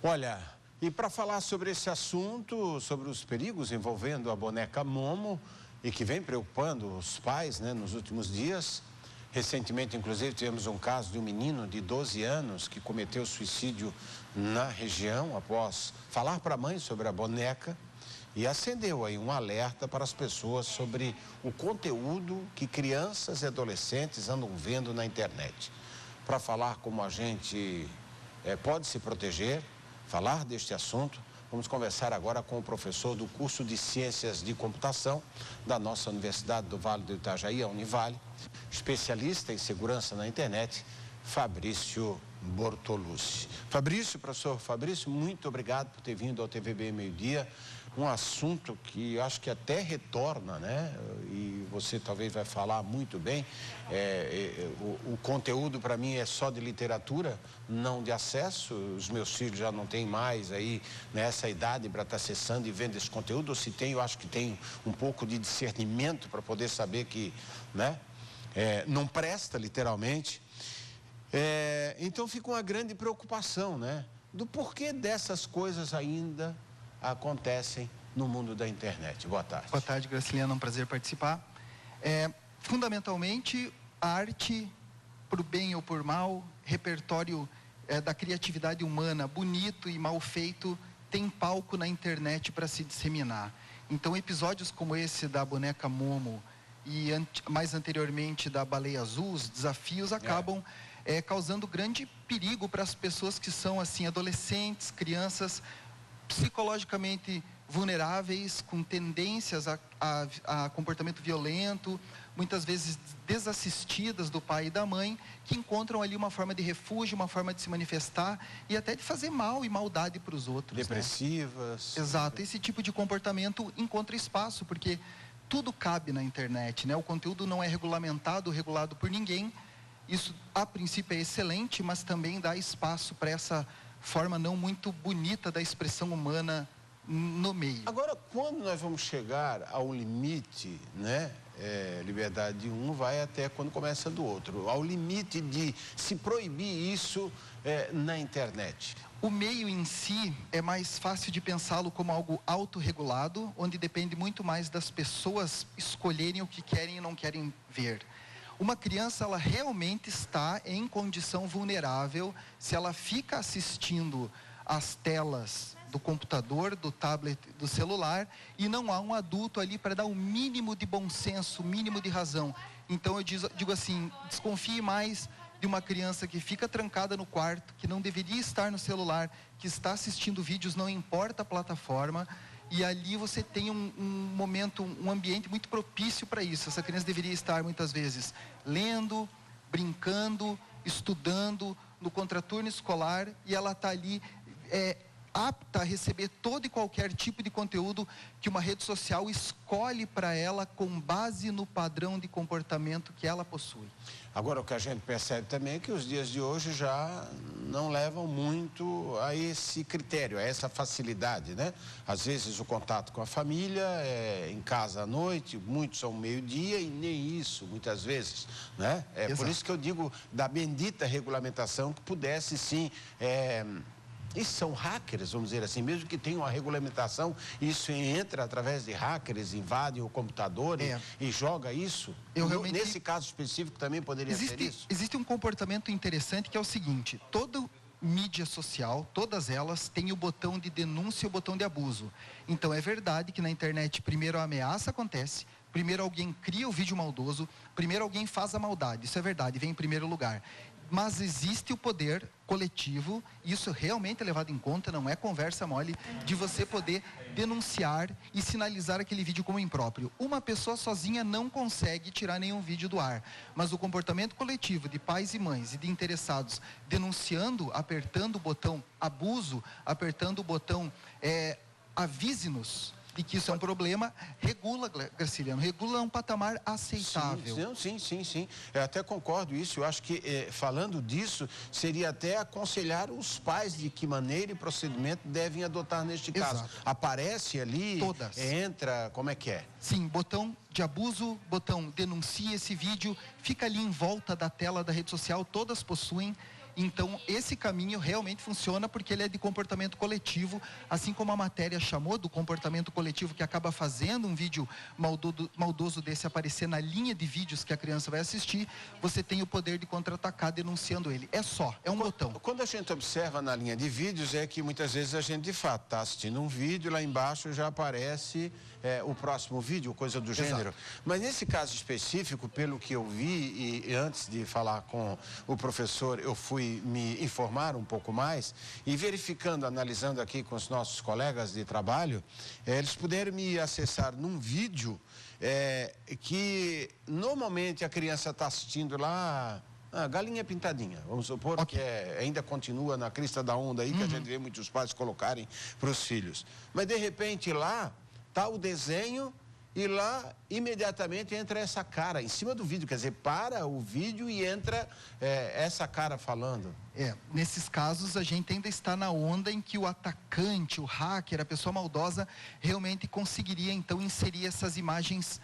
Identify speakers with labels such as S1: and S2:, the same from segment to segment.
S1: Olha, e para falar sobre esse assunto, sobre os perigos envolvendo a boneca Momo e que vem preocupando os pais, né, nos últimos dias. Recentemente, inclusive, tivemos um caso de um menino de 12 anos que cometeu suicídio na região após falar para a mãe sobre a boneca e acendeu aí um alerta para as pessoas sobre o conteúdo que crianças e adolescentes andam vendo na internet. Para falar como a gente pode se proteger, falar deste assunto, vamos conversar agora com o professor do curso de Ciências de Computação da nossa Universidade do Vale do Itajaí, a Univale, especialista em segurança na internet, Fabrício Bortolucci. Professor Fabrício, muito obrigado por ter vindo ao TVB Meio-Dia. Um assunto que acho que até retorna, né? E você talvez vai falar muito bem. O conteúdo para mim é só de literatura, não de acesso. Os meus filhos já não têm mais aí nessa idade para estar acessando e vendo esse conteúdo. Ou se tem, eu acho que tem um pouco de discernimento para poder saber que, né? Não presta, literalmente. Então fica uma grande preocupação, né? Do porquê dessas coisas ainda acontecem no mundo da internet. Boa tarde.
S2: Boa tarde, Graciliano, é um prazer participar. Fundamentalmente, a arte, por bem ou por mal, repertório da criatividade humana, bonito e mal feito, tem palco na internet para se disseminar. Então, episódios como esse da boneca Momo e mais anteriormente da baleia azul, os desafios acabam causando grande perigo para as pessoas que são assim adolescentes, crianças psicologicamente vulneráveis, com tendências a comportamento violento, muitas vezes desassistidas do pai e da mãe, que encontram ali uma forma de refúgio, uma forma de se manifestar e até de fazer mal e maldade para os outros.
S1: Depressivas.
S2: Né? Exato, esse tipo de comportamento encontra espaço, porque tudo cabe na internet, né? O conteúdo não é regulado por ninguém. Isso, a princípio, é excelente, mas também dá espaço para essa forma não muito bonita da expressão humana no meio.
S1: Agora, quando nós vamos chegar ao limite, né? Liberdade de um vai até quando começa do outro. Ao limite de se proibir isso na internet.
S2: O meio em si é mais fácil de pensá-lo como algo autorregulado, onde depende muito mais das pessoas escolherem o que querem e não querem ver. Uma criança, ela realmente está em condição vulnerável se ela fica assistindo às telas do computador, do tablet, do celular e não há um adulto ali para dar o mínimo de bom senso, o mínimo de razão. Então eu digo assim, desconfie mais de uma criança que fica trancada no quarto, que não deveria estar no celular, que está assistindo vídeos, não importa a plataforma. E ali você tem um momento, um ambiente muito propício para isso. Essa criança deveria estar muitas vezes lendo, brincando, estudando, no contraturno escolar, e ela está ali apta a receber todo e qualquer tipo de conteúdo que uma rede social escolhe para ela com base no padrão de comportamento que ela possui.
S1: Agora, o que a gente percebe também é que os dias de hoje já não levam muito a esse critério, a essa facilidade, né? Às vezes o contato com a família em casa à noite, muitos são meio-dia e nem isso, muitas vezes, né? Por isso que eu digo da bendita regulamentação que pudesse sim... E são hackers, vamos dizer assim, mesmo que tenham uma regulamentação, isso entra através de hackers, invadem o computador e joga isso. Nesse caso específico também poderia ser isso?
S2: Existe um comportamento interessante que é o seguinte: toda mídia social, todas elas têm o botão de denúncia e o botão de abuso. Então é verdade que na internet primeiro a ameaça acontece, primeiro alguém cria o vídeo maldoso, primeiro alguém faz a maldade, isso é verdade, vem em primeiro lugar. Mas existe o poder coletivo, isso realmente é levado em conta, não é conversa mole, de você poder denunciar e sinalizar aquele vídeo como impróprio. Uma pessoa sozinha não consegue tirar nenhum vídeo do ar, mas o comportamento coletivo de pais e mães e de interessados denunciando, apertando o botão abuso, apertando o botão avise-nos de que isso é um problema, regula, Graciliano, regula um patamar aceitável.
S1: Sim. Eu até concordo isso. Eu acho que, falando disso, seria até aconselhar os pais de que maneira e procedimento devem adotar neste caso. Aparece ali,
S2: todas.
S1: Entra, como é que é?
S2: Sim, botão de abuso, botão denuncia esse vídeo, fica ali em volta da tela da rede social, todas possuem. Então, esse caminho realmente funciona porque ele é de comportamento coletivo, assim como a matéria chamou do comportamento coletivo que acaba fazendo um vídeo maldoso desse aparecer na linha de vídeos que a criança vai assistir, você tem o poder de contra-atacar denunciando ele. É um botão.
S1: Quando a gente observa na linha de vídeos, é que muitas vezes a gente de fato está assistindo um vídeo, lá embaixo já aparece o próximo vídeo, coisa do gênero.
S2: Exato.
S1: Mas nesse caso específico, pelo que eu vi, e antes de falar com o professor, eu fui me informar um pouco mais, e verificando, analisando aqui com os nossos colegas de trabalho, eles puderam me acessar num vídeo que normalmente a criança está assistindo lá. Galinha pintadinha, vamos supor que ainda continua na crista da onda aí, que a gente vê muitos pais colocarem para os filhos. Mas de repente lá está o desenho e lá imediatamente entra essa cara em cima do vídeo, quer dizer, para o vídeo e entra essa cara falando.
S2: Nesses casos a gente ainda está na onda em que o atacante, o hacker, a pessoa maldosa realmente conseguiria então inserir essas imagens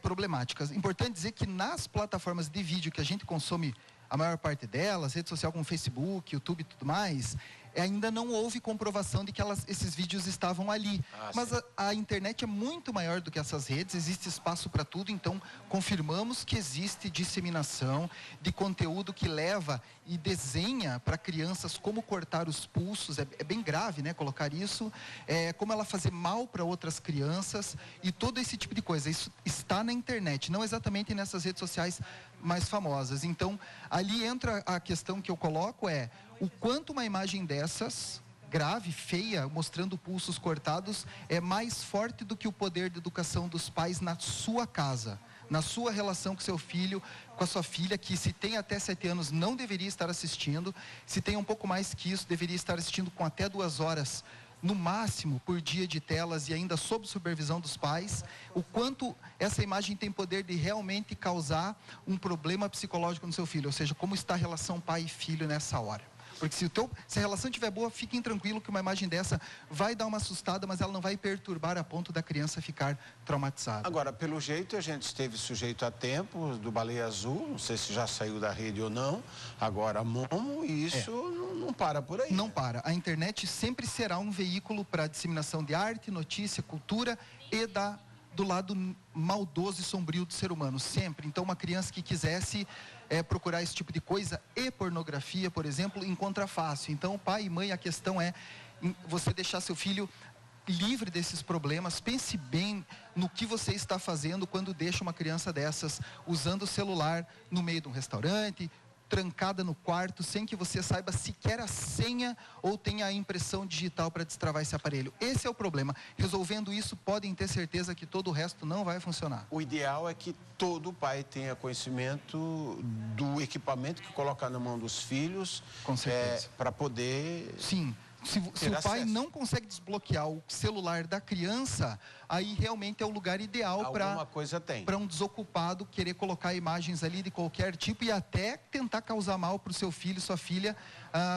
S2: problemáticas. Importante dizer que nas plataformas de vídeo que a gente consome, a maior parte delas, rede social como Facebook, YouTube e tudo mais, ainda não houve comprovação de que esses vídeos estavam ali. Mas a internet é muito maior do que essas redes, existe espaço para tudo, então confirmamos que existe disseminação de conteúdo que leva e desenha para crianças como cortar os pulsos, é bem grave, né, colocar isso, como ela fazer mal para outras crianças e todo esse tipo de coisa. Isso está na internet, não exatamente nessas redes sociais mais famosas. Então, ali entra a questão que eu coloco o quanto uma imagem dessas, grave, feia, mostrando pulsos cortados, é mais forte do que o poder de educação dos pais na sua casa, na sua relação com seu filho, com a sua filha, que se tem até 7 anos não deveria estar assistindo, se tem um pouco mais que isso, deveria estar assistindo com até 2 horas no máximo por dia de telas e ainda sob supervisão dos pais, o quanto essa imagem tem poder de realmente causar um problema psicológico no seu filho, ou seja, como está a relação pai e filho nessa hora. Porque se a relação estiver boa, fiquem tranquilos que uma imagem dessa vai dar uma assustada, mas ela não vai perturbar a ponto da criança ficar traumatizada.
S1: Agora, pelo jeito, a gente esteve sujeito a tempo do Baleia Azul, não sei se já saiu da rede ou não, agora Momo, e isso não para por aí.
S2: Não para. A internet sempre será um veículo para a disseminação de arte, notícia, cultura e do lado maldoso e sombrio do ser humano, sempre. Então, uma criança que quisesse procurar esse tipo de coisa e pornografia, por exemplo, encontra fácil. Então, pai e mãe, a questão é você deixar seu filho livre desses problemas. Pense bem no que você está fazendo quando deixa uma criança dessas usando o celular no meio de um restaurante, trancada no quarto, sem que você saiba sequer a senha ou tenha a impressão digital para destravar esse aparelho. Esse é o problema. Resolvendo isso, podem ter certeza que todo o resto não vai funcionar.
S1: O ideal é que todo pai tenha conhecimento do equipamento que coloca na mão dos filhos.
S2: Com certeza.
S1: Para poder...
S2: Sim. Se o pai não consegue desbloquear o celular da criança, aí realmente é o lugar ideal para um desocupado querer colocar imagens ali de qualquer tipo e até tentar causar mal para o seu filho, sua filha,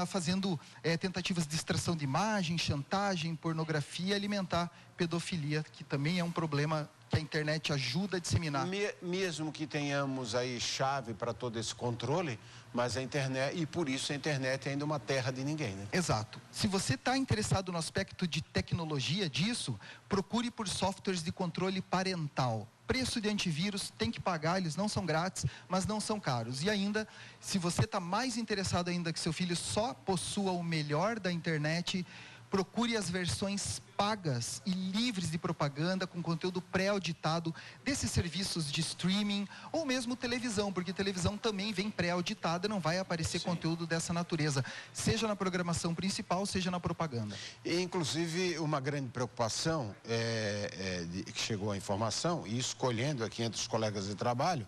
S2: fazendo tentativas de extração de imagem, chantagem, pornografia, alimentar pedofilia, que também é um problema que a internet ajuda a disseminar.
S1: Mesmo que tenhamos aí chave para todo esse controle, mas a internet, e por isso a internet é ainda uma terra de ninguém, né?
S2: Exato. Se você está interessado no aspecto de tecnologia disso, procure por softwares de controle parental. Preço de antivírus, tem que pagar, eles não são grátis, mas não são caros. E ainda, se você está mais interessado ainda que seu filho só possua o melhor da internet, procure as versões pagas e livres de propaganda, com conteúdo pré-auditado desses serviços de streaming ou mesmo televisão, porque televisão também vem pré-auditada, não vai aparecer conteúdo dessa natureza, seja na programação principal, seja na propaganda.
S1: E, inclusive, uma grande preocupação que chegou a informação, e escolhendo aqui entre os colegas de trabalho,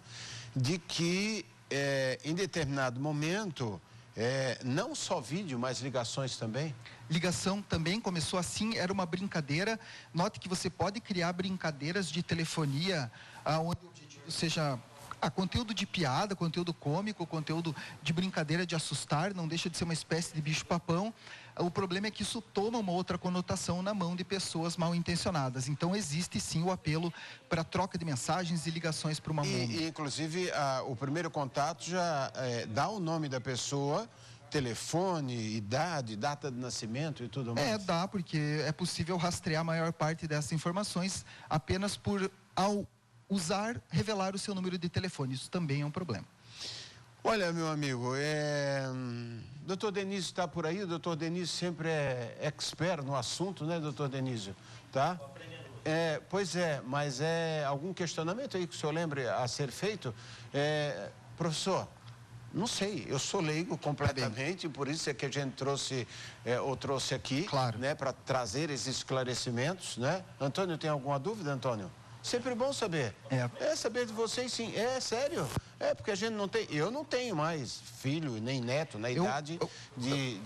S1: de que em determinado momento... não só vídeo, mas ligações também?
S2: Ligação também começou assim, era uma brincadeira. Note que você pode criar brincadeiras de telefonia, onde o objetivo seja conteúdo de piada, conteúdo cômico, conteúdo de brincadeira de assustar, não deixa de ser uma espécie de bicho-papão. O problema é que isso toma uma outra conotação na mão de pessoas mal intencionadas. Então, existe sim o apelo para troca de mensagens e ligações para uma Momo.
S1: E inclusive, o primeiro contato já dá o nome da pessoa telefone, idade, data de nascimento e tudo mais?
S2: Dá, porque é possível rastrear a maior parte dessas informações apenas ao revelar o seu número de telefone. Isso também é um problema.
S1: Olha, meu amigo, doutor Denísio está por aí, o doutor Denísio sempre é expert no assunto, né, doutor Denísio? Tá? Pois é, mas algum questionamento aí que o senhor lembre a ser feito? Professor, não sei, eu sou leigo completamente, por isso é que a gente trouxe aqui,
S2: claro,
S1: né, para trazer esses esclarecimentos, né? Antônio, tem alguma dúvida, Antônio? Sempre bom saber. Saber de vocês, sim. Sério. Porque a gente não tem... Eu não tenho mais filho, nem neto, na idade de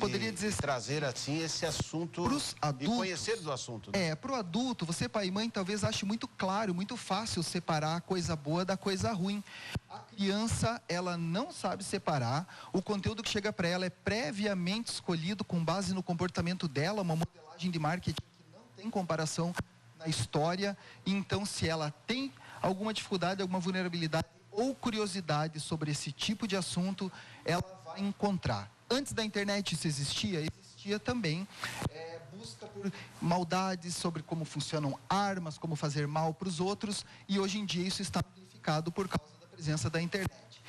S1: trazer, assim, esse assunto...
S2: Pros adultos,
S1: e conhecer do assunto. Né?
S2: Para o adulto, você, pai e mãe, talvez ache muito claro, muito fácil separar a coisa boa da coisa ruim. A criança, ela não sabe separar. O conteúdo que chega para ela é previamente escolhido com base no comportamento dela, uma modelagem de marketing que não tem comparação na história. Então, se ela tem alguma dificuldade, alguma vulnerabilidade ou curiosidade sobre esse tipo de assunto, ela vai encontrar. Antes da internet isso existia também busca por maldades, sobre como funcionam armas, como fazer mal para os outros, e hoje em dia isso está amplificado por causa da presença da internet.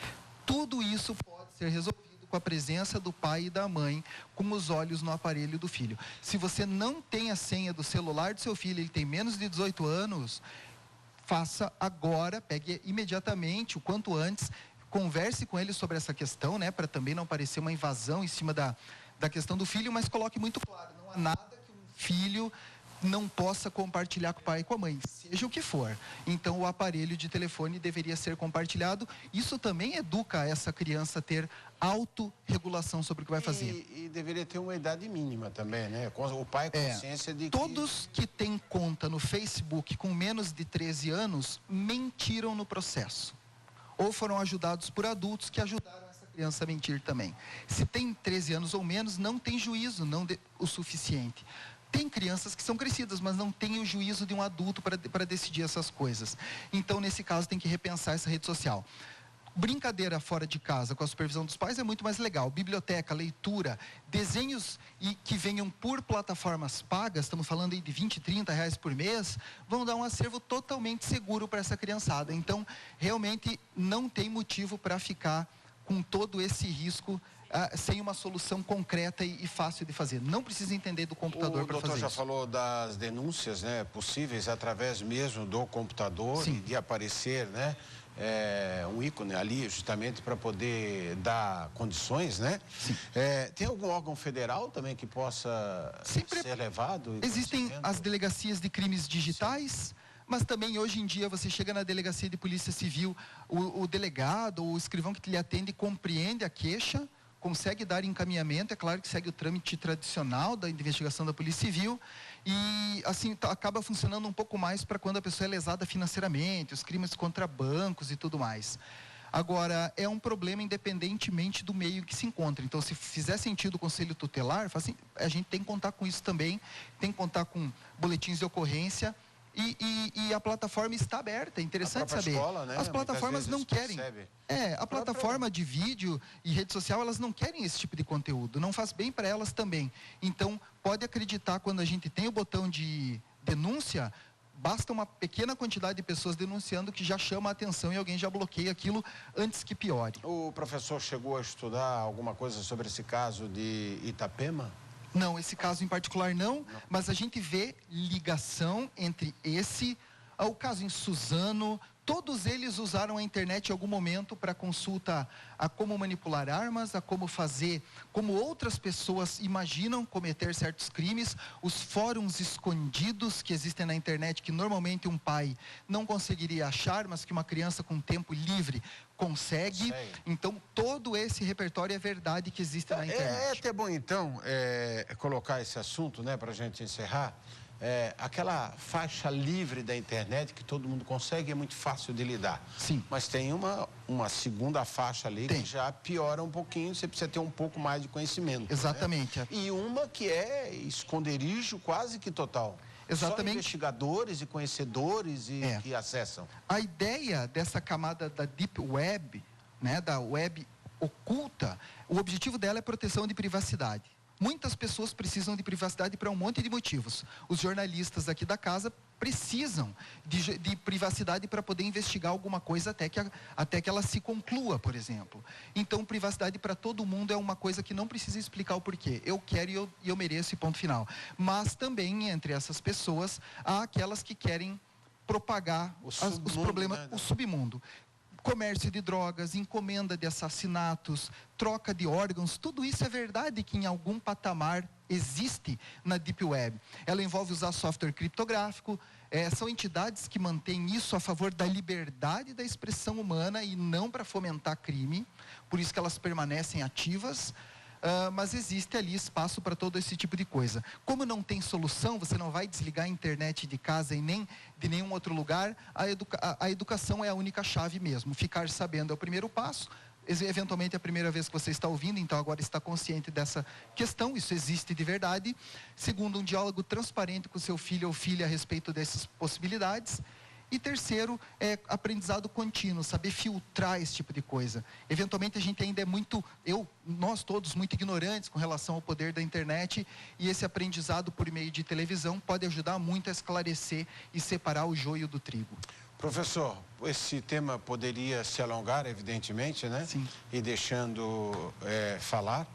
S2: Tudo isso pode ser resolvido com a presença do pai e da mãe, com os olhos no aparelho do filho. Se você não tem a senha do celular do seu filho, ele tem menos de 18 anos, faça agora, pegue imediatamente, o quanto antes, converse com ele sobre essa questão, né, para também não parecer uma invasão em cima da questão do filho, mas coloque muito claro, não há nada que um filho não possa compartilhar com o pai e com a mãe, seja o que for. Então, o aparelho de telefone deveria ser compartilhado. Isso também educa essa criança a ter autorregulação sobre o que vai fazer.
S1: E deveria ter uma idade mínima também, né? O pai consciência de que...
S2: Todos que têm conta no Facebook com menos de 13 anos mentiram no processo. Ou foram ajudados por adultos que ajudaram essa criança a mentir também. Se tem 13 anos ou menos, não tem juízo, o suficiente. Tem crianças que são crescidas, mas não têm o juízo de um adulto para decidir essas coisas. Então, nesse caso, tem que repensar essa rede social. Brincadeira fora de casa com a supervisão dos pais é muito mais legal. Biblioteca, leitura, desenhos que venham por plataformas pagas, estamos falando aí de 20, 30 reais por mês, vão dar um acervo totalmente seguro para essa criançada. Então, realmente, não tem motivo para ficar com todo esse risco sem uma solução concreta e fácil de fazer. Não precisa entender do computador para fazer isso.
S1: O doutor já falou das denúncias, né, possíveis através mesmo do computador. Sim. E de aparecer, né, um ícone ali justamente para poder dar condições, né?
S2: Sim.
S1: Tem algum órgão federal também que possa ser levado?
S2: Existem as delegacias de crimes digitais. Sim. Mas também, hoje em dia, você chega na delegacia de polícia civil, o delegado ou o escrivão que lhe atende compreende a queixa, consegue dar encaminhamento, é claro que segue o trâmite tradicional da investigação da Polícia Civil, e assim acaba funcionando um pouco mais para quando a pessoa é lesada financeiramente, os crimes contra bancos e tudo mais. Agora, é um problema independentemente do meio que se encontra. Então, se fizer sentido o conselho tutelar, assim, a gente tem que contar com isso também, tem que contar com boletins de ocorrência. E a plataforma está aberta, é interessante saber.
S1: Escola, né?
S2: As plataformas não querem. A plataforma de vídeo e rede social, elas não querem esse tipo de conteúdo, não faz bem para elas também. Então, pode acreditar, quando a gente tem o botão de denúncia, basta uma pequena quantidade de pessoas denunciando que já chama a atenção e alguém já bloqueia aquilo antes que piore.
S1: O professor chegou a estudar alguma coisa sobre esse caso de Itapema?
S2: Não, esse caso em particular não, mas a gente vê ligação entre o caso em Suzano. Todos eles usaram a internet em algum momento para consulta a como manipular armas, a como fazer, como outras pessoas imaginam cometer certos crimes, os fóruns escondidos que existem na internet, que normalmente um pai não conseguiria achar, mas que uma criança com tempo livre consegue. Então, todo esse repertório é verdade que existe na internet.
S1: É até bom, então, colocar esse assunto, né, para a gente encerrar. Aquela faixa livre da internet que todo mundo consegue, é muito fácil de lidar.
S2: Sim.
S1: Mas tem uma segunda faixa ali que já piora um pouquinho, você precisa ter um pouco mais de conhecimento.
S2: Exatamente.
S1: Né? E uma que é esconderijo quase que total.
S2: Exatamente.
S1: Só investigadores e conhecedores que acessam.
S2: A ideia dessa camada da Deep Web, né, da web oculta, o objetivo dela é proteção de privacidade. Muitas pessoas precisam de privacidade para um monte de motivos. Os jornalistas aqui da casa precisam de privacidade para poder investigar alguma coisa até que ela se conclua, por exemplo. Então, privacidade para todo mundo é uma coisa que não precisa explicar o porquê. Eu quero e eu mereço, e ponto final. Mas também, entre essas pessoas, há aquelas que querem propagar os problemas, né? O submundo. Comércio de drogas, encomenda de assassinatos, troca de órgãos, tudo isso é verdade que em algum patamar existe na Deep Web. Ela envolve usar software criptográfico, são entidades que mantêm isso a favor da liberdade da expressão humana e não para fomentar crime, por isso que elas permanecem ativas. Mas existe ali espaço para todo esse tipo de coisa. Como não tem solução, você não vai desligar a internet de casa e nem de nenhum outro lugar, a educação é a única chave mesmo. Ficar sabendo é o primeiro passo. Eventualmente é a primeira vez que você está ouvindo, então agora está consciente dessa questão, isso existe de verdade. Segundo, um diálogo transparente com seu filho ou filha a respeito dessas possibilidades. E terceiro, aprendizado contínuo, saber filtrar esse tipo de coisa. Eventualmente a gente ainda é nós todos muito ignorantes com relação ao poder da internet, e esse aprendizado por meio de televisão pode ajudar muito a esclarecer e separar o joio do trigo.
S1: Professor, esse tema poderia se alongar, evidentemente, né?
S2: Sim.
S1: E deixando falar.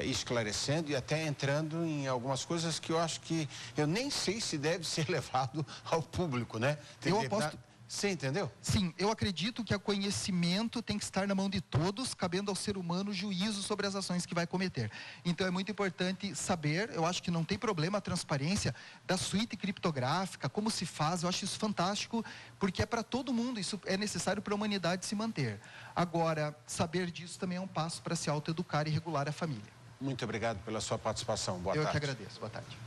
S1: Esclarecendo e até entrando em algumas coisas que eu acho que eu nem sei se deve ser levado ao público, né?
S2: Eu aposto...
S1: Você entendeu?
S2: Sim, eu acredito que o conhecimento tem que estar na mão de todos, cabendo ao ser humano juízo sobre as ações que vai cometer. Então é muito importante saber, eu acho que não tem problema a transparência da suíte criptográfica, como se faz, eu acho isso fantástico, porque é para todo mundo, isso é necessário para a humanidade se manter. Agora, saber disso também é um passo para se autoeducar e regular a família.
S1: Muito obrigado pela sua participação. Boa tarde.
S2: Eu que agradeço. Boa tarde.